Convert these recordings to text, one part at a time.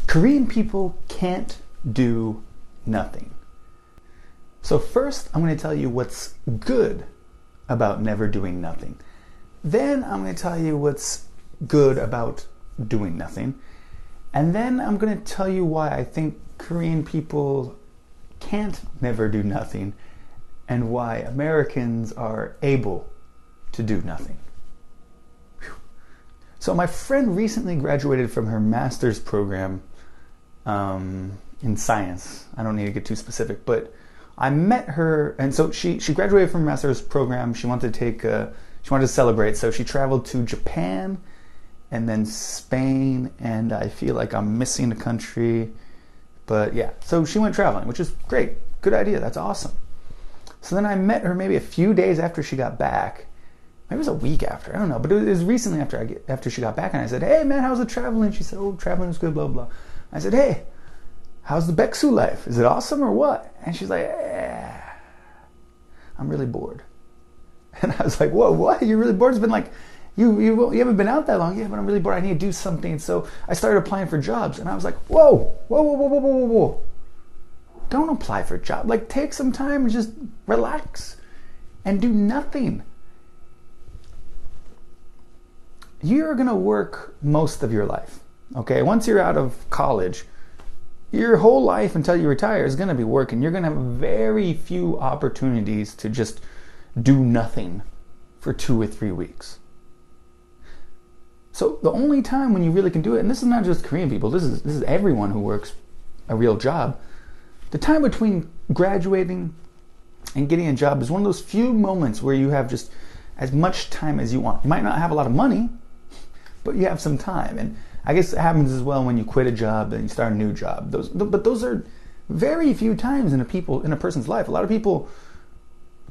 Korean people can't do nothing. So first, I'm going to tell you what's good about never doing nothing. Then I'm going to tell you what's good about doing nothing. And then I'm going to tell you why I think Korean people can't never do nothing and why Americans are able to do nothing. Whew. So my friend recently graduated from her master's program in science. I don't need to get too specific, but I met her, and so she graduated from her master's program. She wanted to celebrate, so she traveled to Japan and then Spain, and I feel like I'm missing a country, but yeah. So she went traveling, which is great. Good idea. That's awesome. So then I met her maybe a few days after she got back. Maybe it was a week after. I don't know, but it was recently after she got back, and I said, "Hey man, how's the traveling?" She said, "Oh, traveling was good, blah blah." I said, "Hey, how's the Beksu life? Is it awesome or what?" And she's like, "I'm really bored." And I was like, "Whoa, what? You're really bored? It's been like, you haven't been out that long." "Yeah, but I'm really bored. I need to do something." So I started applying for jobs, and I was like, whoa. Don't apply for a job. Like, take some time and just relax and do nothing. You're going to work most of your life, okay? Once you're out of college, your whole life until you retire is going to be working. You're going to have very few opportunities to just do nothing for 2 or 3 weeks. So the only time when you really can do it, and this is not just Korean people, this is everyone who works a real job, the time between graduating and getting a job is one of those few moments where you have just as much time as you want. You might not have a lot of money, but you have some time. And I guess it happens as well when you quit a job and you start a new job. But those are very few times in a person's life. A lot of people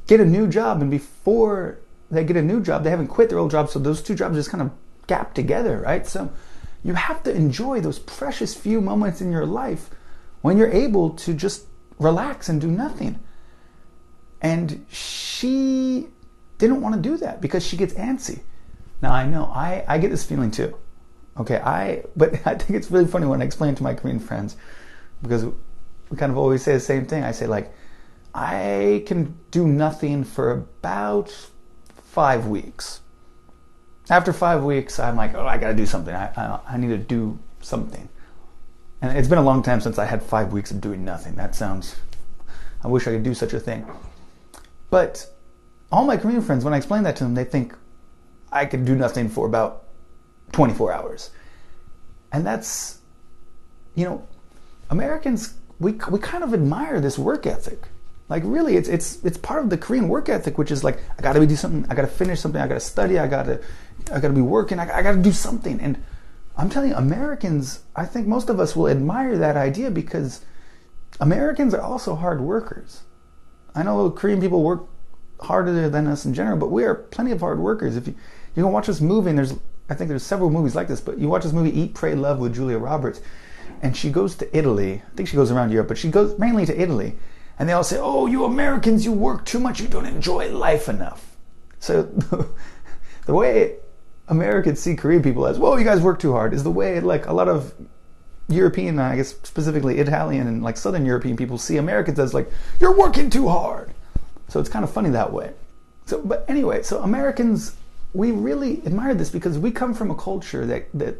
get a new job, and before they get a new job, they haven't quit their old job, so those two jobs just kind of gap together, right? So you have to enjoy those precious few moments in your life when you're able to just relax and do nothing. And she didn't want to do that because she gets antsy. Now I know, I get this feeling too. Okay, but I think it's really funny when I explain to my Korean friends, because we kind of always say the same thing. I say, like, I can do nothing for about 5 weeks. After 5 weeks, I'm like, oh, I gotta do something. I need to do something. And it's been a long time since I had 5 weeks of doing nothing. I wish I could do such a thing. But all my Korean friends, when I explain that to them, they think I could do nothing for about 24 hours. And that's, Americans, we kind of admire this work ethic. Like, really, it's part of the Korean work ethic, which is like, I gotta do something, I gotta finish something, I gotta study, I gotta be working, I gotta do something. And I'm telling you, Americans, I think most of us will admire that idea because Americans are also hard workers. I know Korean people work harder than us in general, but we are plenty of hard workers. If you can watch this movie, and I think there's several movies like this, but you watch this movie Eat, Pray, Love with Julia Roberts, and she goes to Italy. I think she goes around Europe, but she goes mainly to Italy. And they all say, "Oh, you Americans, you work too much, you don't enjoy life enough." So the way Americans see Korean people as, "Whoa, you guys work too hard," is the way like a lot of European, I guess specifically Italian and like Southern European people see Americans as like, "You're working too hard." So it's kind of funny that way. But anyway, so Americans, we really admire this because we come from a culture that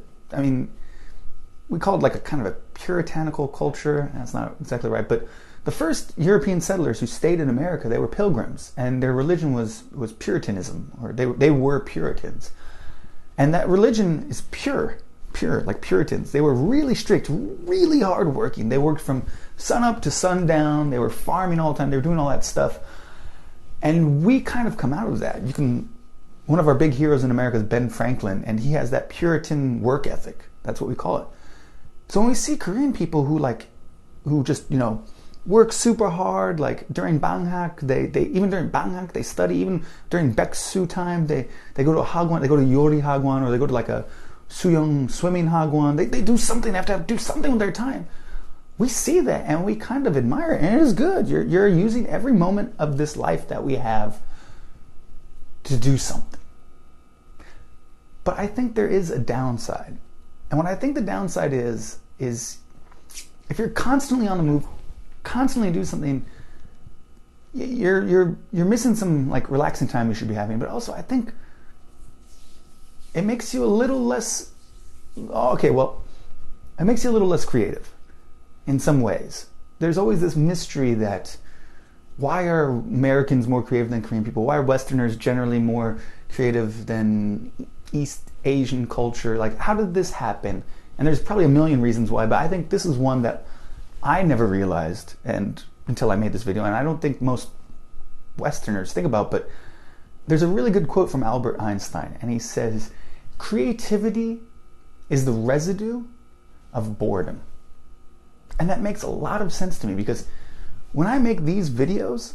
we call it like a kind of a puritanical culture. That's not exactly right, but the first European settlers who stayed in America, they were pilgrims, and their religion was Puritanism, or they were Puritans. And that religion is pure, like Puritans. They were really strict, really hardworking. They worked from sun up to sundown. They were farming all the time. They were doing all that stuff. And we kind of come out of that. One of our big heroes in America is Ben Franklin, and he has that Puritan work ethic. That's what we call it. So when we see Korean people who just, work super hard, like during Banghak, even during Banghak they study, even during Beksu time, they go to a hagwon, they go to Yori hagwon, or they go to like a Suyong swimming hagwon. They do something, they have to do something with their time. We see that and we kind of admire it, and it is good. You're using every moment of this life that we have to do something. But I think there is a downside. And what I think the downside is if you're constantly on the move, constantly do something, you're missing some like relaxing time you should be having. But also, I think it makes you a little less. Okay, well, it makes you a little less creative in some ways. There's always this mystery that why are Americans more creative than Korean people? Why are Westerners generally more creative than East Asian culture? Like, how did this happen? And there's probably a million reasons why, but I think this is one that I never realized until I made this video, and I don't think most Westerners think about, but there's a really good quote from Albert Einstein, and he says, creativity is the residue of boredom. And that makes a lot of sense to me, because when I make these videos,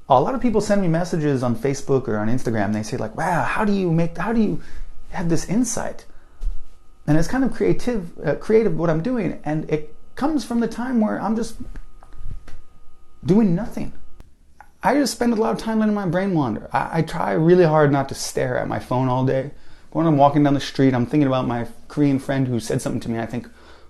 a lot of people send me messages on Facebook or on Instagram, and they say like, wow, how do you have this insight? And it's kind of creative what I'm doing, and it comes from the time where I'm just doing nothing. I just spend a lot of time letting my brain wander. I try really hard not to stare at my phone all day. When I'm walking down the street, I'm thinking about my Korean friend who said something to me. I think,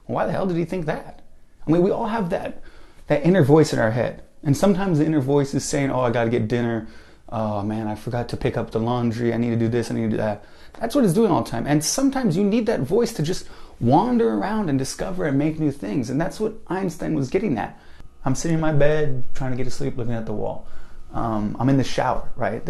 well, why the hell did he think that? I mean, we all have that inner voice in our head. And sometimes the inner voice is saying, oh, I got to get dinner. Oh, man, I forgot to pick up the laundry. I need to do this. I need to do that. That's what it's doing all the time. And sometimes you need that voice to just wander around and discover and make new things. And that's what Einstein was getting at. I'm sitting in my bed trying to get to sleep, looking at the wall. I'm in the shower, right?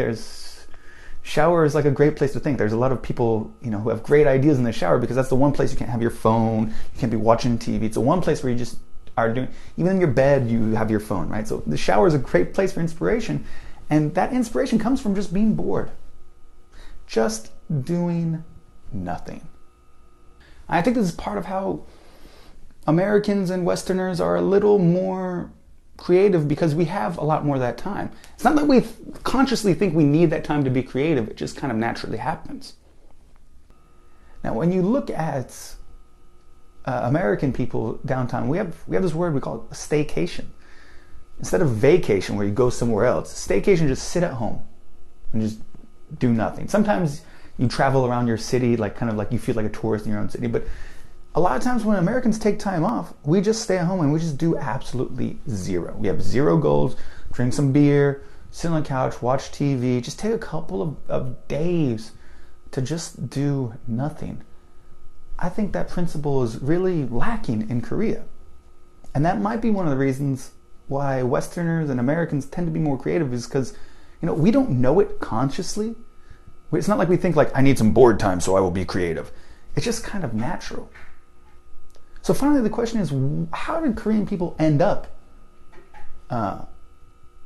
Shower is like a great place to think. There's a lot of people, who have great ideas in the shower, because that's the one place you can't have your phone, you can't be watching TV. It's the one place where you just are doing, even in your bed, you have your phone, right? So the shower is a great place for inspiration. And that inspiration comes from just being bored. Just doing nothing. I think this is part of how Americans and Westerners are a little more creative, because we have a lot more of that time. It's not that we consciously think we need that time to be creative. It just kind of naturally happens. Now, when you look at American people downtown, we have this word we call a staycation. Instead of vacation, where you go somewhere else, staycation, just sit at home and just do nothing. Sometimes you travel around your city, like kind of like you feel like a tourist in your own city, but a lot of times when Americans take time off, we just stay at home and we just do absolutely zero. We have zero goals, drink some beer, sit on the couch, watch TV, just take a couple of days to just do nothing. I think that principle is really lacking in Korea. And that might be one of the reasons why Westerners and Americans tend to be more creative, is because, we don't know it consciously. It's not like we think like, I need some bored time so I will be creative. It's just kind of natural. So finally, the question is, how did Korean people end up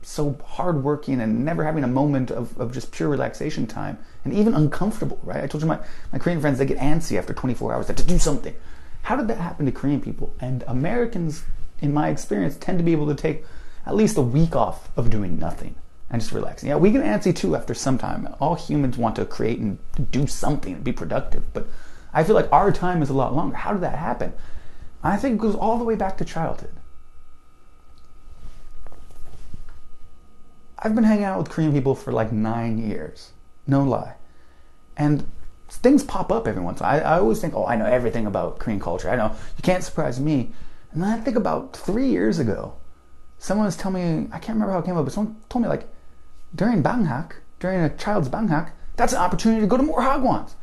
so hardworking and never having a moment of just pure relaxation time, and even uncomfortable, right? I told you my Korean friends, they get antsy after 24 hours. They have to do something. How did that happen to Korean people? And Americans, in my experience, tend to be able to take at least a week off of doing nothing and just relaxing. Yeah, we get antsy too after some time. All humans want to create and do something and be productive, but I feel like our time is a lot longer. How did that happen? I think it goes all the way back to childhood. I've been hanging out with Korean people for like 9 years. No lie. And things pop up every once in a while. I always think, oh, I know everything about Korean culture. I know, you can't surprise me. And then I think about 3 years ago, someone was telling me, I can't remember how it came up, but someone told me like, during a child's banghak, that's an opportunity to go to more hagwons.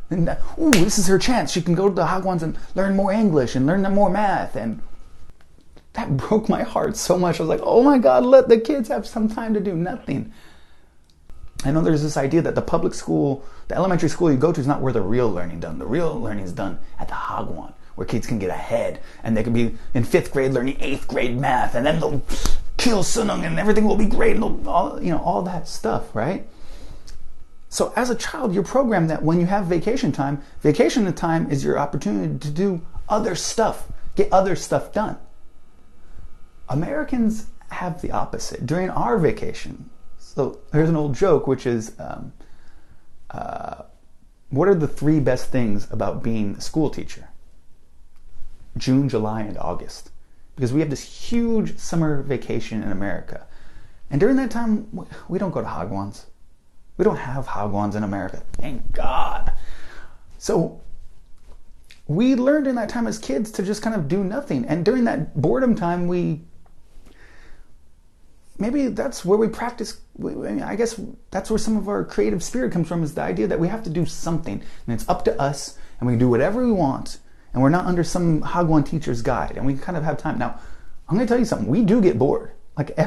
And this is her chance. She can go to the hagwons and learn more English and learn more math. And that broke my heart so much. I was like, oh my God, let the kids have some time to do nothing. I know there's this idea that the public school, the elementary school you go to, is not where the real learning done. The real learning is done at the hagwon, where kids can get ahead and they can be in 5th grade learning 8th grade math, and then they'll kill sunung and everything will be great, and all that stuff, right? So as a child, you're programmed that when you have vacation time is your opportunity to do other stuff, get other stuff done. Americans have the opposite. During our vacation, so here's an old joke, which is, what are the 3 best things about being a school teacher? June, July, and August. Because we have this huge summer vacation in America. And during that time, we don't go to hagwons. We don't have hagwons in America. Thank God. So we learned in that time as kids to just kind of do nothing. And during that boredom time, maybe that's where we practice. I guess that's where some of our creative spirit comes from, is the idea that we have to do something, and it's up to us, and we can do whatever we want, and we're not under some Hagwon teacher's guide, and we kind of have time. Now, I'm going to tell you something. We do get bored. Like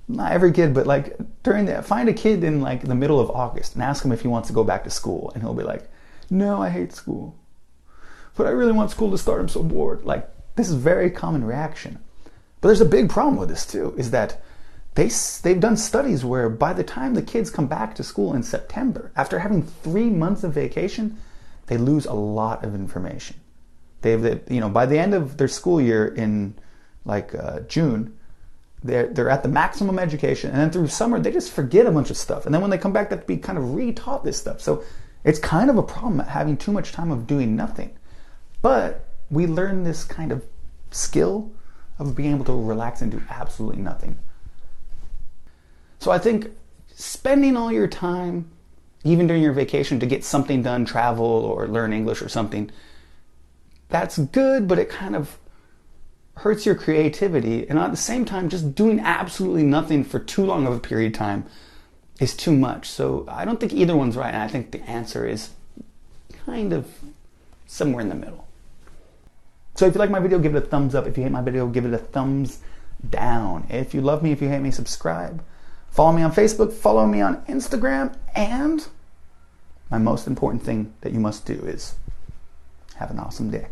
not every kid, but like find a kid in like the middle of August and ask him if he wants to go back to school, and he'll be like, no, I hate school, but I really want school to start. I'm so bored. Like, this is a very common reaction. But there's a big problem with this too, is that they've done studies where by the time the kids come back to school in September, after having 3 months of vacation, they lose a lot of information. By the end of their school year in like June, they're at the maximum education, and then through summer they just forget a bunch of stuff, and then when they come back, they have to be kind of re-taught this stuff. So it's kind of a problem having too much time of doing nothing. But we learn this kind of skill of being able to relax and do absolutely nothing. So I think spending all your time, even during your vacation, to get something done, travel or learn English or something, that's good, but it kind of hurts your creativity. And at the same time, just doing absolutely nothing for too long of a period of time is too much. So I don't think either one's right, and I think the answer is kind of somewhere in the middle. So if you like my video, give it a thumbs up. If you hate my video, give it a thumbs down. If you love me, if you hate me, subscribe. Follow me on Facebook, follow me on Instagram, and my most important thing that you must do is have an awesome day.